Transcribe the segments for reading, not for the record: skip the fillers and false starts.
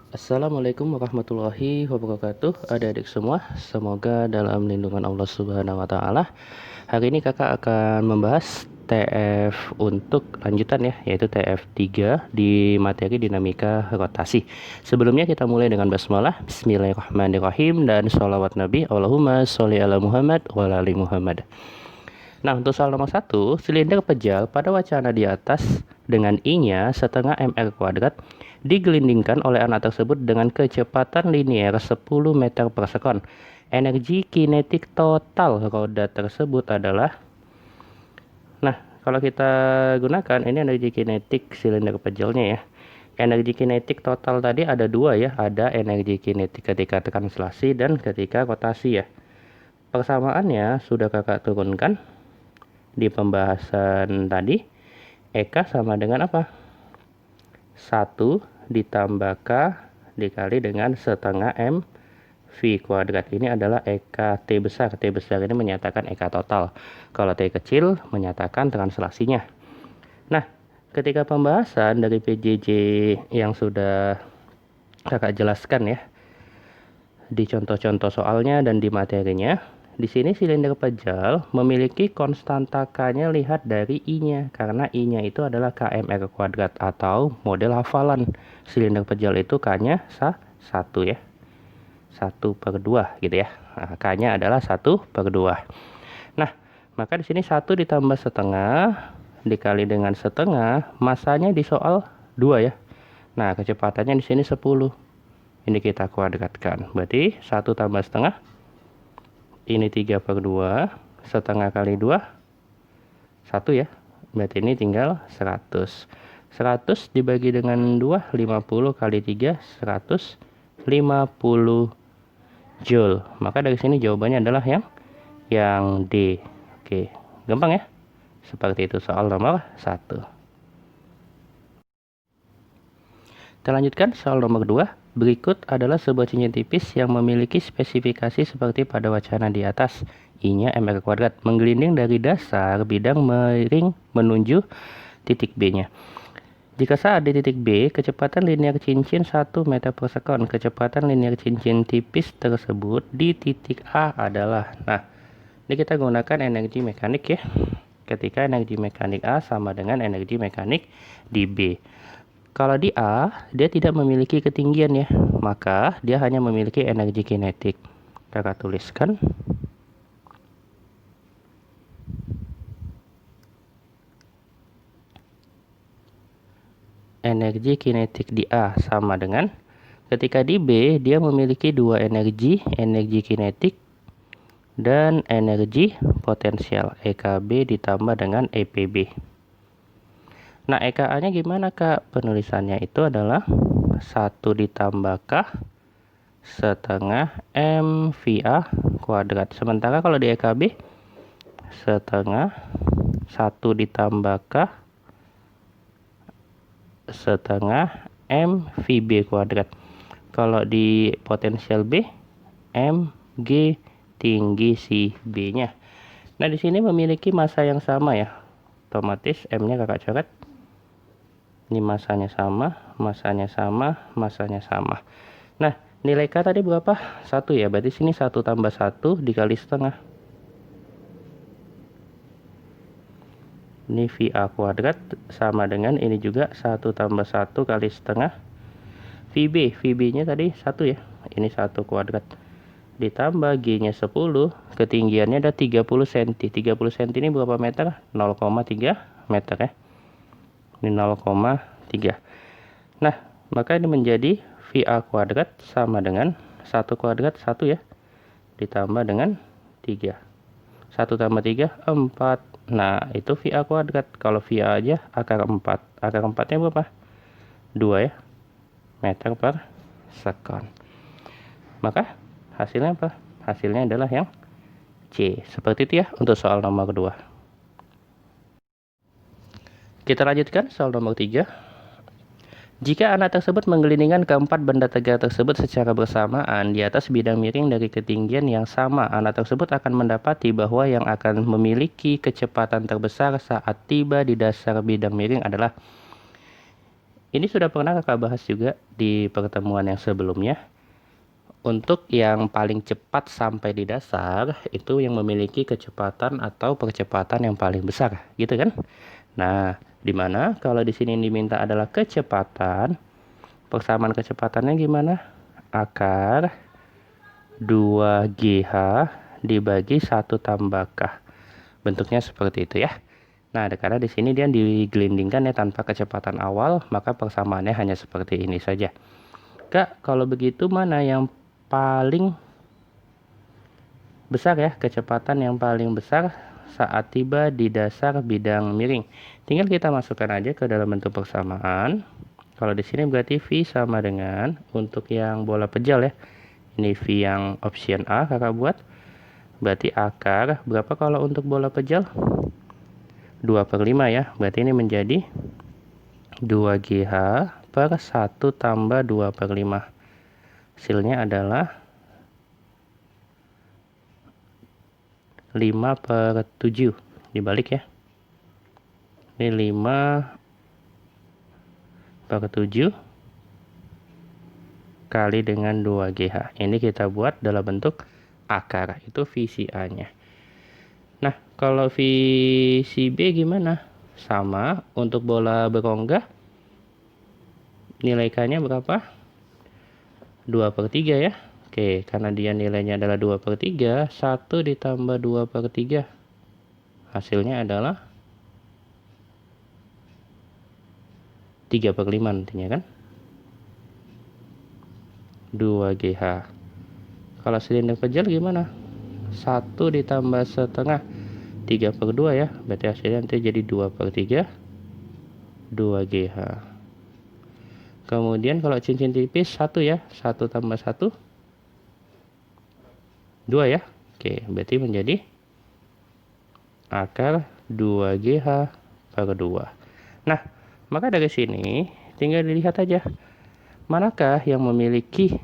Assalamualaikum warahmatullahi wabarakatuh. Adik-adik semua, semoga dalam lindungan Allah Subhanahu wa taala. Hari ini Kakak akan membahas TF untuk lanjutan ya, yaitu TF3 di materi dinamika rotasi. Sebelumnya kita mulai dengan basmalah. Bismillahirrahmanirrahim dan sholawat Nabi. Allahumma sholli ala Muhammad wa ala ali Muhammad. Nah, untuk soal nomor 1, silinder pejal pada wacana di atas dengan I-nya setengah mr kuadrat digelindingkan oleh anak tersebut dengan kecepatan linier 10 meter per sekon. Energi kinetik total roda tersebut adalah, nah, kalau kita gunakan ini energi kinetik silinder pejalnya ya. Energi kinetik total tadi ada dua ya, ada energi kinetik ketika translasi dan ketika rotasi ya. Persamaannya sudah kakak turunkan di pembahasan tadi. Eka sama dengan apa? 1 ditambah K dikali dengan setengah M V kuadrat. Ini adalah Eka T besar. T besar ini menyatakan Eka total. Kalau T kecil menyatakan translasinya. Nah, ketika pembahasan dari PJJ yang sudah kakak jelaskan ya, di contoh-contoh soalnya dan di materinya, di sini silinder pejal memiliki konstanta K-nya lihat dari I-nya, karena I-nya itu adalah kmr kuadrat atau model hafalan. Silinder pejal itu K-nya 1 ya. 1/2 gitu ya. Nah, K-nya adalah 1/2. Nah, maka di sini 1 ditambah setengah dikali dengan setengah, masanya di soal 2 ya. Nah, kecepatannya di sini 10. Ini kita kuadratkan. Berarti 1 tambah setengah, ini 3/2, setengah kali 2, 1 ya. Berarti ini tinggal 100. 100 dibagi dengan 2, 50 kali 3, 150 Joule. Maka dari sini jawabannya adalah yang D. Oke, gampang ya. Seperti itu soal nomor 1. Kita lanjutkan soal nomor 2. Berikut adalah sebuah cincin tipis yang memiliki spesifikasi seperti pada wacana di atas. I-nya mr kuadrat, menggelinding dari dasar bidang miring menuju titik B-nya. Jika saat di titik B, kecepatan linear cincin 1 meter per sekon, kecepatan linear cincin tipis tersebut di titik A adalah, nah, ini kita gunakan energi mekanik ya. Ketika energi mekanik A sama dengan energi mekanik di B. Kalau di A, dia tidak memiliki ketinggian ya, maka dia hanya memiliki energi kinetik. Kakak tuliskan. Energi kinetik di A sama dengan, ketika di B, dia memiliki dua energi kinetik dan energi potensial, EKB ditambah dengan EPB. Nah, EKA-nya gimana Kak? Penulisannya itu adalah 1 ditambah K setengah MVA kuadrat. Sementara kalau di EKB, setengah 1 ditambah K setengah MVB kuadrat. Kalau di potensial B, MG tinggi si B-nya. Nah, di sini memiliki massa yang sama ya. Otomatis M-nya kakak coret. Ini masanya sama, masanya sama, masanya sama. Nah, nilai K tadi berapa? 1 ya. Berarti sini 1 tambah 1 dikali setengah. Ini VA kuadrat sama dengan ini juga 1 tambah 1 kali setengah VB nya tadi 1 ya, ini 1 kuadrat ditambah G nya 10, ketinggiannya ada 30 cm. 30 cm ini berapa meter? 0,3 meter ya, ini 0,3. Nah, maka ini menjadi VA kuadrat sama dengan 1 kuadrat 1 ya, ditambah dengan 3. 1 tambah 3, 4. Nah, itu VA kuadrat. Kalau VA aja akar 4. Akar 4-nya berapa? 2 ya. Meter per sekon. Maka hasilnya apa? Hasilnya adalah yang C. Seperti itu ya untuk soal nomor 2. Kita lanjutkan soal nomor 3. Jika anak tersebut menggelindingkan keempat benda tegak tersebut secara bersamaan di atas bidang miring dari ketinggian yang sama, anak tersebut akan mendapati bahwa yang akan memiliki kecepatan terbesar saat tiba di dasar bidang miring adalah, Ini sudah pernah kakak bahas juga di pertemuan yang sebelumnya. Untuk yang paling cepat sampai di dasar itu yang memiliki kecepatan atau percepatan yang paling besar, gitu kan? Nah, dimana kalau di sini yang diminta adalah kecepatan, persamaan kecepatannya gimana? Akar 2GH dibagi 1 tambah K. Bentuknya seperti itu ya. Nah, karena di sini dia digelindingkan ya tanpa kecepatan awal, maka persamaannya hanya seperti ini saja. Kak, kalau begitu mana yang paling besar ya, kecepatan yang paling besar saat tiba di dasar bidang miring? Tinggal kita masukkan aja ke dalam bentuk persamaan. Kalau di sini berarti V sama dengan untuk yang bola pejal ya. Ini V yang option A kakak buat. Berarti akar berapa kalau untuk bola pejal? 2/5 ya. Berarti ini menjadi 2GH per 1 tambah 2/5. Hasilnya adalah 5/7. Dibalik ya. Ini 5/7 kali dengan 2GH. Ini kita buat dalam bentuk akar. Itu VCA-nya. Nah, kalau VCB gimana? Sama, untuk bola berongga nilai K-nya berapa? 2/3 ya. Oke, karena dia nilainya adalah 2/3, 1 ditambah 2/3. Hasilnya adalah 3/5 nantinya kan? 2GH. Kalau silinder pejal gimana? 1 ditambah setengah, 3/2 ya. Berarti hasilnya nanti jadi 2/3, 2GH. Kemudian kalau cincin tipis 1 ya, 1 tambah 1, 2 ya. Oke, berarti menjadi akar 2GH per 2. Nah, maka dari sini tinggal dilihat aja manakah yang memiliki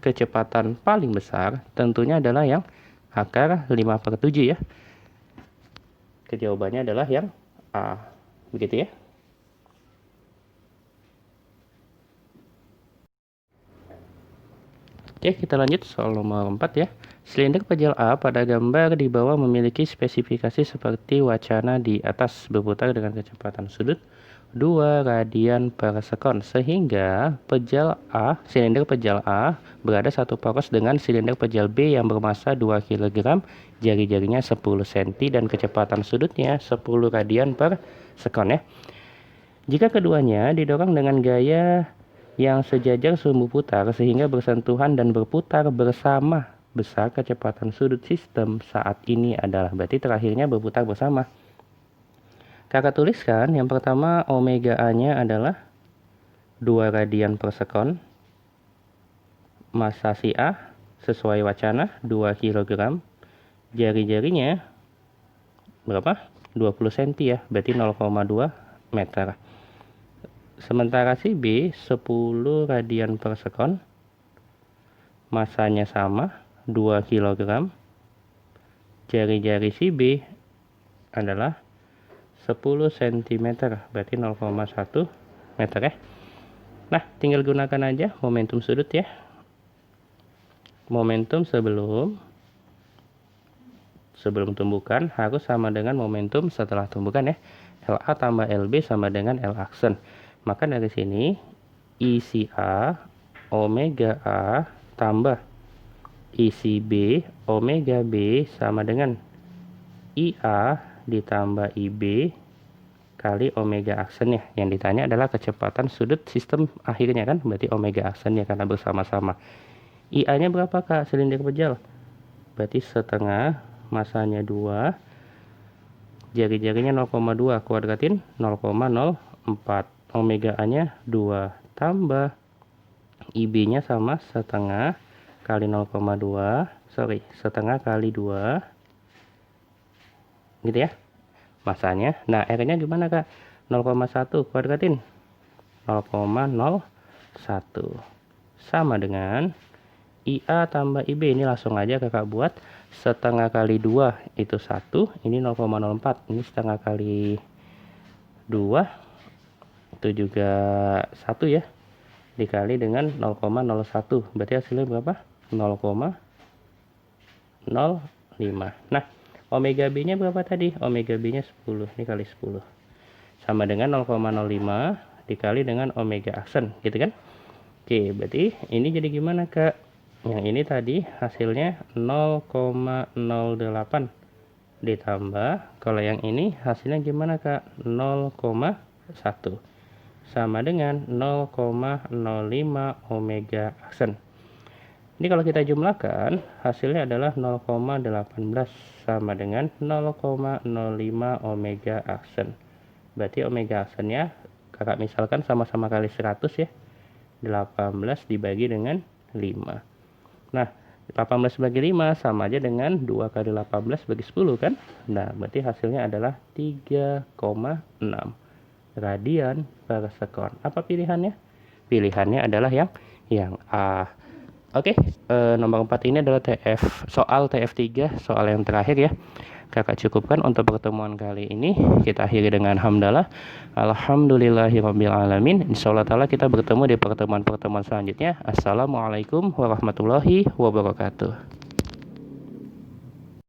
kecepatan paling besar. Tentunya adalah yang akar 5/7 ya. Jawabannya adalah yang A. Begitu ya. Oke, kita lanjut soal nomor 4 ya. Silinder pejal A pada gambar di bawah memiliki spesifikasi seperti wacana di atas, berputar dengan kecepatan sudut 2 radian per sekon, sehingga silinder pejal A berada satu poros dengan silinder pejal B yang bermassa 2 kg, jari-jarinya 10 cm dan kecepatan sudutnya 10 radian per sekon ya. Jika keduanya didorong dengan gaya yang sejajar sumbu putar sehingga bersentuhan dan berputar bersama, besar kecepatan sudut sistem saat ini adalah, berarti terakhirnya berputar bersama. Kakak tuliskan yang pertama omega A-nya adalah 2 radian per sekon. Massa si A sesuai wacana 2 kg. Jari-jarinya berapa? 20 cm ya, berarti 0,2 meter. Sementara si B 10 radian per sekon. Masanya sama 2 kg. Jari-jari si B adalah 10 cm, berarti 0,1 meter ya. Nah, tinggal gunakan aja momentum sudut ya. Momentum sebelum tumbukan harus sama dengan momentum setelah tumbukan ya. LA tambah LB sama dengan L aksen. Maka dari sini isi A omega A tambah isi B omega B sama dengan IA ditambah IB kali omega aksen ya. Yang ditanya adalah kecepatan sudut sistem akhirnya kan, berarti omega aksen ya karena bersama-sama. IA nya berapa Kak silinder pejal? Berarti setengah, masanya 2, jari-jarinya 0,2, kuadratin 0,04. Omega A nya 2 tambah IB nya sama setengah kali 0,2, setengah kali 2 gitu ya masanya. Nah, R nya gimana Kak? 0,1 kuadratin 0,01 sama dengan IA tambah IB. Ini langsung aja kakak buat, setengah kali 2 itu 1, ini 0,04, ini setengah kali 2 itu juga 1 ya, dikali dengan 0,01, berarti hasilnya berapa? 0,05. Nah, omega B nya berapa tadi? Omega B nya 10, ini kali 10 sama dengan 0,05 dikali dengan omega aksen, gitu kan? Oke, berarti ini jadi gimana Kak? Yang ini tadi hasilnya 0,08 ditambah, kalau yang ini hasilnya gimana Kak? 0,1 sama dengan 0,05 omega aksen. Ini kalau kita jumlahkan hasilnya adalah 0,18 sama dengan 0,05 omega aksen. Berarti omega aksennya kakak misalkan sama-sama kali 100 ya, 18 dibagi dengan 5. Nah, 18 bagi 5 sama aja dengan 2 kali 18 bagi 10 kan? Nah, berarti hasilnya adalah 3,6 radian per sekon. Apa pilihannya? Pilihannya adalah yang A. Oke, nomor 4 ini adalah soal TF3, soal yang terakhir ya. Kakak cukupkan untuk pertemuan kali ini. Kita akhiri dengan hamdalah. Alhamdulillahirabbil alamin. Insyaallah taala kita bertemu di pertemuan-pertemuan selanjutnya. Assalamualaikum warahmatullahi wabarakatuh.